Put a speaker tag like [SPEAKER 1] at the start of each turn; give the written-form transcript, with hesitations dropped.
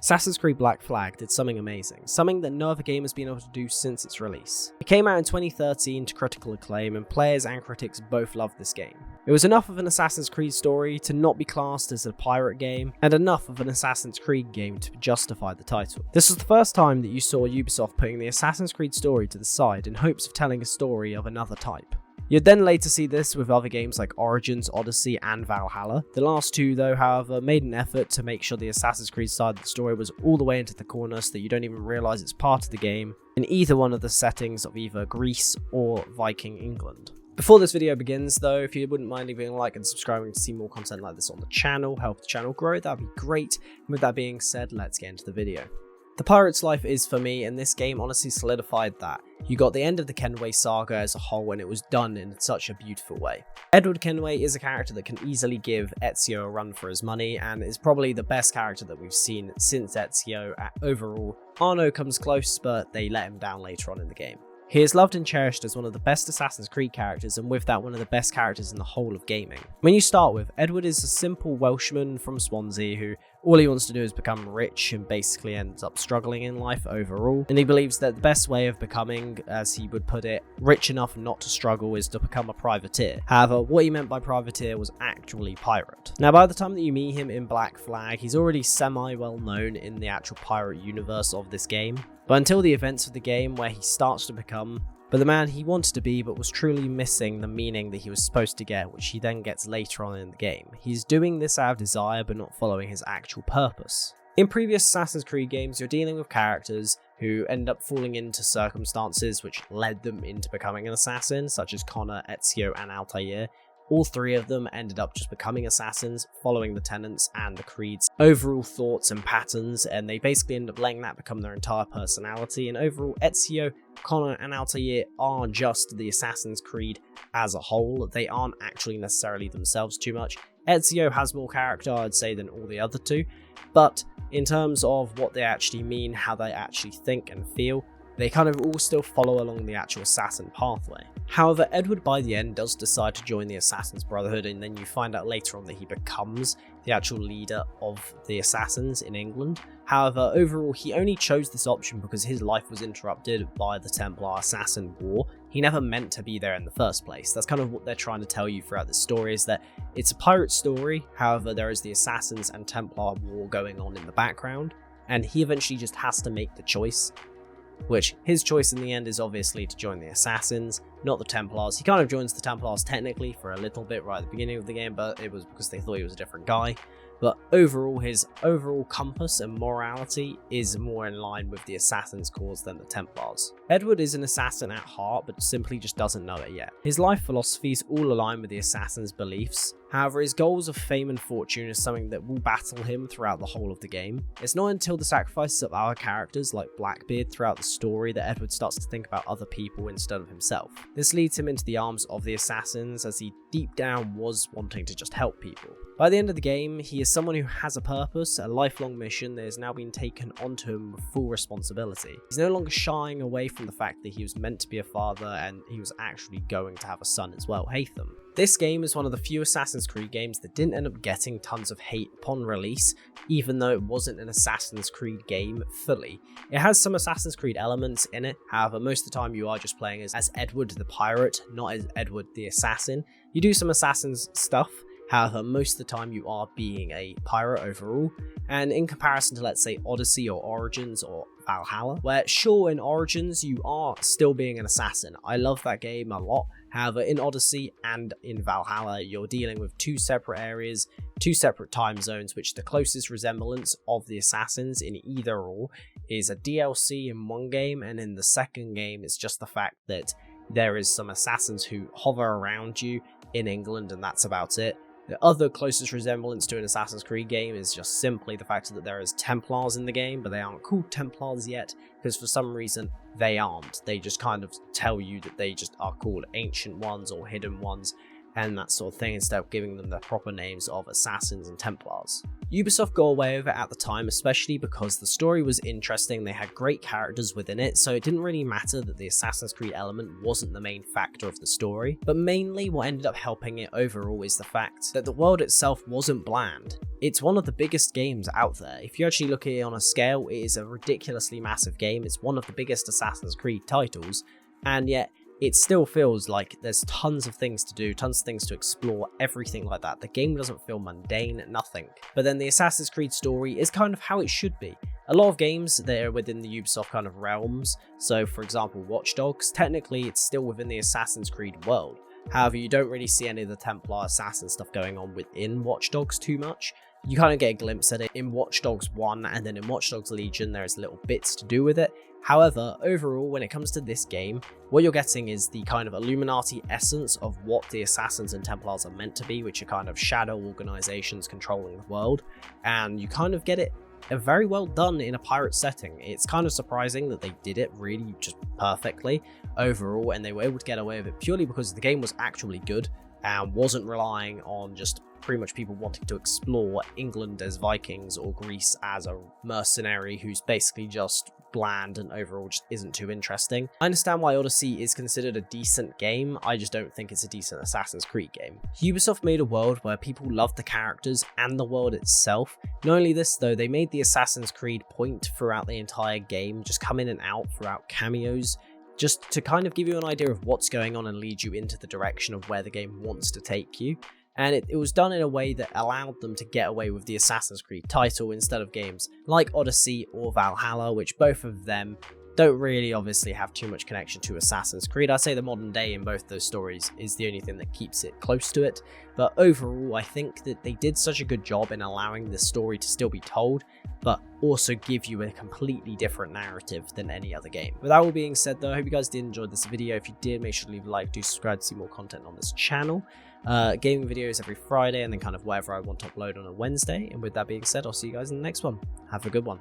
[SPEAKER 1] Assassin's Creed Black Flag did something amazing, something that no other game has been able to do since its release. It came out in 2013 to critical acclaim, and players and critics both loved this game. It was enough of an Assassin's Creed story to not be classed as a pirate game, and enough of an Assassin's Creed game to justify the title. This was the first time that you saw Ubisoft putting the Assassin's Creed story to the side in hopes of telling a story of another type. You'd then later see this with other games like Origins, Odyssey, and Valhalla. The last two, though, however, made an effort to make sure the Assassin's Creed side of the story was all the way into the corner so that you don't even realise it's part of the game in either one of the settings of either Greece or Viking England. Before this video begins, though, if you wouldn't mind leaving a like and subscribing to see more content like this on the channel, help the channel grow, that'd be great. And with that being said, let's get into the video. The pirate's life is, for me, and this game honestly solidified that. You got the end of the Kenway saga as a whole, and it was done in such a beautiful way. Edward Kenway is a character that can easily give Ezio a run for his money, and is probably the best character that we've seen since Ezio overall. Arno comes close, but they let him down later on in the game. He is loved and cherished as one of the best Assassin's Creed characters, and with that, one of the best characters in the whole of gaming. When you start with, Edward is a simple Welshman from Swansea who all he wants to do is become rich and basically ends up struggling in life overall, and he believes that the best way of becoming, as he would put it, rich enough not to struggle is to become a privateer. However, what he meant by privateer was actually pirate. Now, by the time that you meet him in Black Flag, he's already semi-well known in the actual pirate universe of this game, but until the events of the game where he starts to become the man he wanted to be but was truly missing the meaning that he was supposed to get, which he then gets later on in the game. He's doing this out of desire but not following his actual purpose. In previous Assassin's Creed games, you're dealing with characters who end up falling into circumstances which led them into becoming an assassin, such as Connor, Ezio, and Altair. All three of them ended up just becoming assassins, following the tenets and the creed's overall thoughts and patterns, and they basically end up letting that become their entire personality. And overall, Ezio, Connor, and Altair are just the Assassin's Creed as a whole. They aren't actually necessarily themselves too much. Ezio has more character, I'd say, than all the other two, but in terms of what they actually mean, how they actually think and feel, they kind of all still follow along the actual assassin pathway. However, Edward by the end does decide to join the Assassin's Brotherhood, and then you find out later on that he becomes the actual leader of the assassins in England. However, overall, he only chose this option because his life was interrupted by the Templar Assassin War. He never meant to be there in the first place. That's kind of what they're trying to tell you throughout the story, is that it's a pirate story. However, there is the Assassins and Templar War going on in the background, and he eventually just has to make the choice, which his choice in the end is obviously to join the Assassins, not the Templars. He kind of joins the Templars technically for a little bit right at the beginning of the game, but it was because they thought he was a different guy. But overall, his overall compass and morality is more in line with the Assassin's cause than the Templars. Edward is an assassin at heart, but simply just doesn't know it yet. His life philosophies all align with the Assassin's beliefs. However, his goals of fame and fortune is something that will battle him throughout the whole of the game. It's not until the sacrifices of our characters like Blackbeard throughout the story that Edward starts to think about other people instead of himself. This leads him into the arms of the Assassins, as he deep down was wanting to just help people. By the end of the game, he is someone who has a purpose, a lifelong mission that has now been taken onto him with full responsibility. He's no longer shying away from the fact that he was meant to be a father and he was actually going to have a son as well, Haytham. This game is one of the few Assassin's Creed games that didn't end up getting tons of hate upon release, even though it wasn't an Assassin's Creed game fully. It has some Assassin's Creed elements in it, however most of the time you are just playing as Edward the pirate, not as Edward the assassin. You do some Assassin's stuff, however most of the time you are being a pirate overall, and in comparison to, let's say, Odyssey or Origins or Valhalla, where sure, in Origins you are still being an assassin. I love that game a lot. However, in Odyssey and in Valhalla, you're dealing with two separate areas, two separate time zones, which the closest resemblance of the assassins in either or is a DLC in one game, and in the second game it's just the fact that there is some assassins who hover around you in England, and that's about it. The other closest resemblance to an Assassin's Creed game is just simply the fact that there is Templars in the game, but they aren't called Templars yet, because for some reason they aren't. They just kind of tell you that they just are called Ancient Ones or Hidden Ones, and that sort of thing instead of giving them the proper names of assassins and Templars. Ubisoft got away with it at the time, especially because the story was interesting, they had great characters within it, so it didn't really matter that the Assassin's Creed element wasn't the main factor of the story, but mainly what ended up helping it overall is the fact that the world itself wasn't bland. It's one of the biggest games out there. If you actually look at it on a scale, it is a ridiculously massive game. It's one of the biggest Assassin's Creed titles, and yet it still feels like there's tons of things to do, tons of things to explore, everything like that. The game doesn't feel mundane, nothing. But then the Assassin's Creed story is kind of how it should be. A lot of games that are within the Ubisoft kind of realms, so for example Watch Dogs, technically it's still within the Assassin's Creed world. However, you don't really see any of the Templar assassin stuff going on within Watch Dogs too much. You kind of get a glimpse at it in Watch Dogs 1, and then in Watch Dogs Legion there's little bits to do with it. However, overall, when it comes to this game, what you're getting is the kind of Illuminati essence of what the Assassins and Templars are meant to be, which are kind of shadow organizations controlling the world, and you kind of get it very well done in a pirate setting. It's kind of surprising that they did it really just perfectly overall, and they were able to get away with it purely because the game was actually good and wasn't relying on just pretty much people wanting to explore England as Vikings or Greece as a mercenary who's basically just bland and overall just isn't too interesting. I understand why Odyssey is considered a decent game, I just don't think it's a decent Assassin's Creed game. Ubisoft made a world where people loved the characters and the world itself. Not only this though, they made the Assassin's Creed point throughout the entire game, just come in and out throughout cameos, just to kind of give you an idea of what's going on and lead you into the direction of where the game wants to take you. And it was done in a way that allowed them to get away with the Assassin's Creed title instead of games like Odyssey or Valhalla, which both of them don't really obviously have too much connection to Assassin's Creed. I'd say the modern day in both those stories is the only thing that keeps it close to it, but overall I think that they did such a good job in allowing the story to still be told, but also give you a completely different narrative than any other game. With that all being said though, I hope you guys did enjoy this video. If you did, make sure to leave a like, do subscribe to see more content on this channel. Gaming videos every Friday and then kind of whatever I want to upload on a Wednesday, and with that being said, I'll see you guys in the next one. Have a good one.